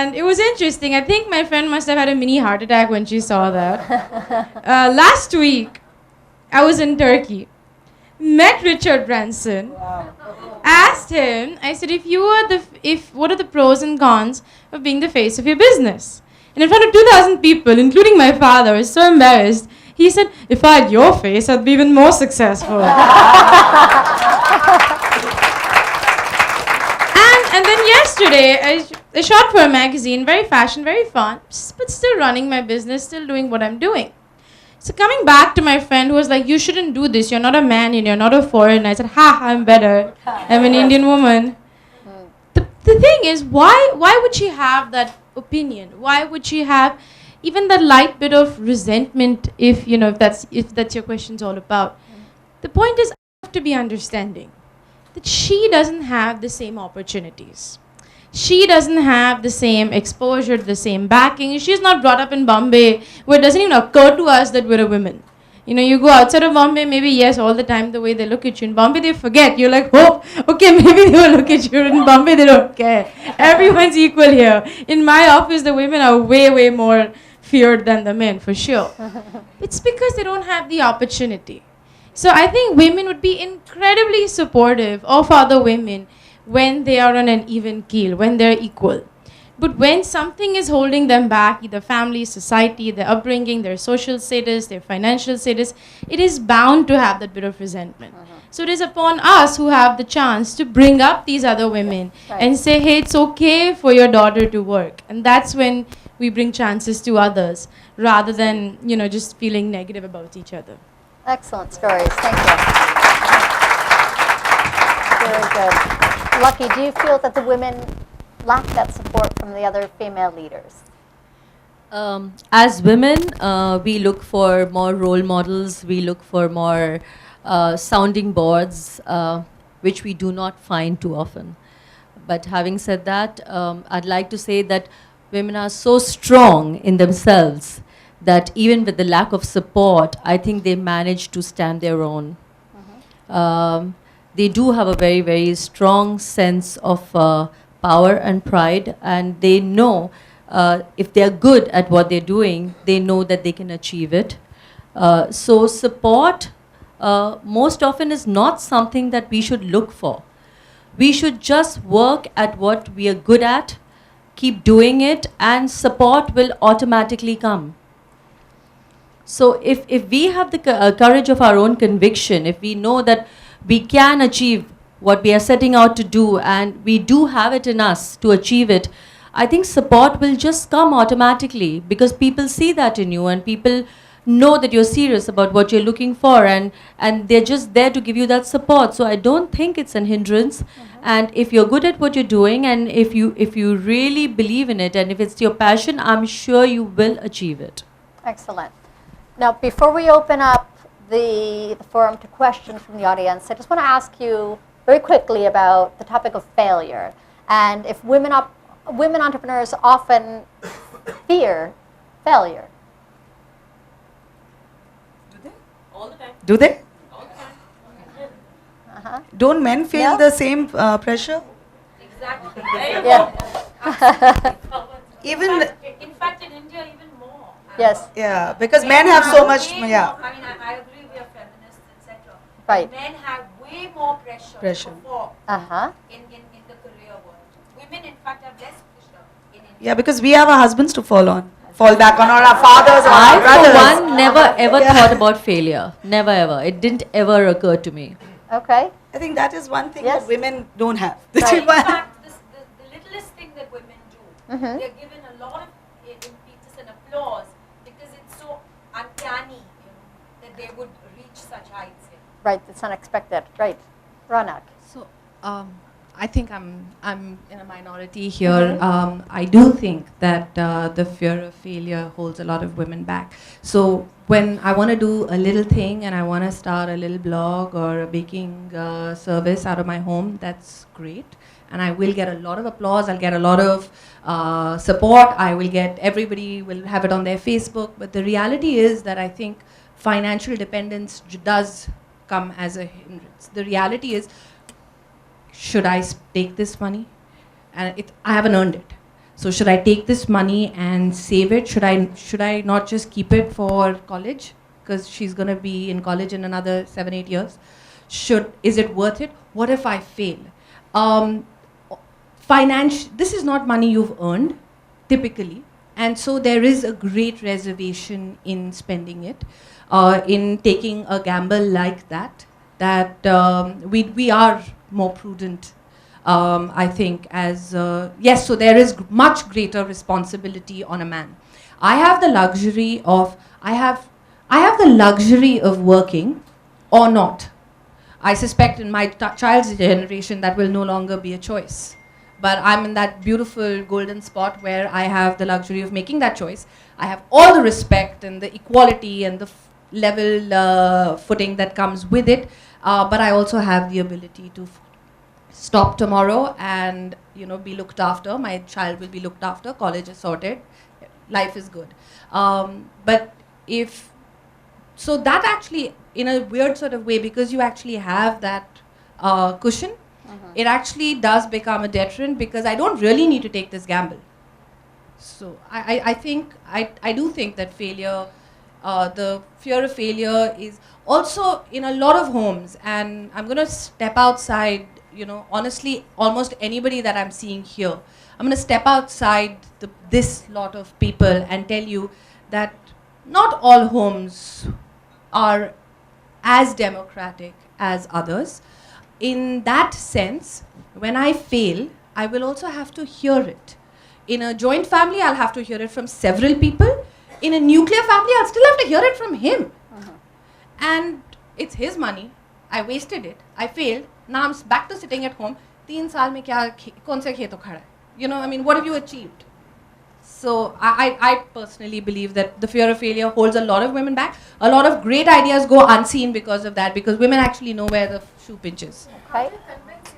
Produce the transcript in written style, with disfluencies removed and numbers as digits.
And it was interesting. I think my friend must have had a mini heart attack when she saw that. Last week, I was in Turkey, met Richard Branson, asked him, I said, what are the pros and cons of being the face of your business? And in front of 2,000 people, including my father, I was so embarrassed. He said, if I had your face, I'd be even more successful. And then yesterday, I shot for a magazine, very fashion, very fun, but still running my business, still doing what I'm doing. So coming back to my friend who was like, you shouldn't do this, you're not a man and you're not a foreigner. I said, I'm better. I'm an Indian woman. The thing is, why would she have that opinion? Why would she have even that light bit of resentment if that's your question's all about? The point is, I have to be understanding that she doesn't have the same opportunities. She doesn't have the same exposure, the same backing. She's not brought up in Bombay where it doesn't even occur to us that we're a woman. You go outside of Bombay, maybe yes, all the time the way they look at you. In Bombay, they forget. You're like, oh, okay, maybe they will look at you. In Bombay, they don't care. Everyone's equal here. In my office, the women are way, way more feared than the men, for sure. It's because they don't have the opportunity. So I think women would be incredibly supportive of other women when they are on an even keel, when they're equal. But when something is holding them back, either family, society, their upbringing, their social status, their financial status, it is bound to have that bit of resentment. So it is upon us who have the chance to bring up these other women and say, hey, it's okay for your daughter to work. And that's when we bring chances to others rather than, just feeling negative about each other. Excellent stories. Thank you. Very good. Lucky, do you feel that the women lack that support from the other female leaders? As women, we look for more role models. We look for more sounding boards, which we do not find too often. But having said that, I'd like to say that women are so strong in themselves that even with the lack of support, I think they manage to stand their own. They do have a very, very strong sense of power and pride, and they know if they're good at what they're doing, they know that they can achieve it. So support most often is not something that we should look for. We should just work at what we are good at, keep doing it, and support will automatically come. So if we have the courage of our own conviction, if we know that we can achieve what we are setting out to do and we do have it in us to achieve it, I think support will just come automatically because people see that in you and people know that you're serious about what you're looking for and they're just there to give you that support. So I don't think it's an hindrance. And if you're good at what you're doing and if you really believe in it and if it's your passion, I'm sure you will achieve it. Excellent. Now, before we open up the forum to questions from the audience, I just want to ask you very quickly about the topic of failure and if women entrepreneurs often fear failure. Do they? All the time. Do they? All the time. Don't men feel the same pressure? Exactly. Yeah. Even In fact, in India, even more. Yes. yeah, because men have so much. Yeah. I mean, I agree we are feminists, etc. Right. Men have way more pressure, Pressure. to perform in the career world. Women, in fact, have less pressure in India. Yeah, because we have our husbands to fall back on, or our fathers or our I, brothers. for one, never ever thought about failure. Never ever. It didn't ever occur to me. Okay. I think that is one thing Yes. that women don't have. Right. In fact, the littlest thing that women do, Mhm. they're given a lot of impetus and applause because it's so uncanny, that they would reach such heights. Right. It's unexpected. Right. Ronak. So, I think I'm in a minority here. I do think that the fear of failure holds a lot of women back. So when I want to do a little thing and I want to start a little blog or a baking service out of my home, that's great. And I will get a lot of applause. I'll get a lot of support. Everybody will have it on their Facebook. But the reality is that I think financial dependence does come as a hindrance. The reality is, should I take this money? And I haven't earned it. So should I take this money and save it? Should I not just keep it for college? Because she's going to be in college in another 7-8 years. Is it worth it? What if I fail? Um, this is not money you've earned, typically. And so there is a great reservation in spending it, in taking a gamble like that, we are more prudent, I think, yes, so there is much greater responsibility on a man. I have the luxury of working or not. I suspect in my child's generation that will no longer be a choice. But I'm in that beautiful golden spot where I have the luxury of making that choice. I have all the respect and the equality and the level footing that comes with it. But I also have the ability to stop tomorrow and be looked after. My child will be looked after. College is sorted. Life is good. So that actually, in a weird sort of way, because you actually have that cushion, it actually does become a deterrent because I don't really need to take this gamble. So I do think that failure, the fear of failure is also in a lot of homes, and I'm going to step outside, honestly, almost anybody that I'm seeing here. I'm going to step outside this lot of people and tell you that not all homes are as democratic as others. In that sense, when I fail, I will also have to hear it. In a joint family, I'll have to hear it from several people. In a nuclear family, I'll still have to hear it from him. And it's his money. I wasted it. I failed. Now I'm back to sitting at home. 3 saal mein kaun se kheto khada hai? What have you achieved? So I personally believe that the fear of failure holds a lot of women back. A lot of great ideas go unseen because of that, because women actually know where the shoe pinches. Okay. How do you convince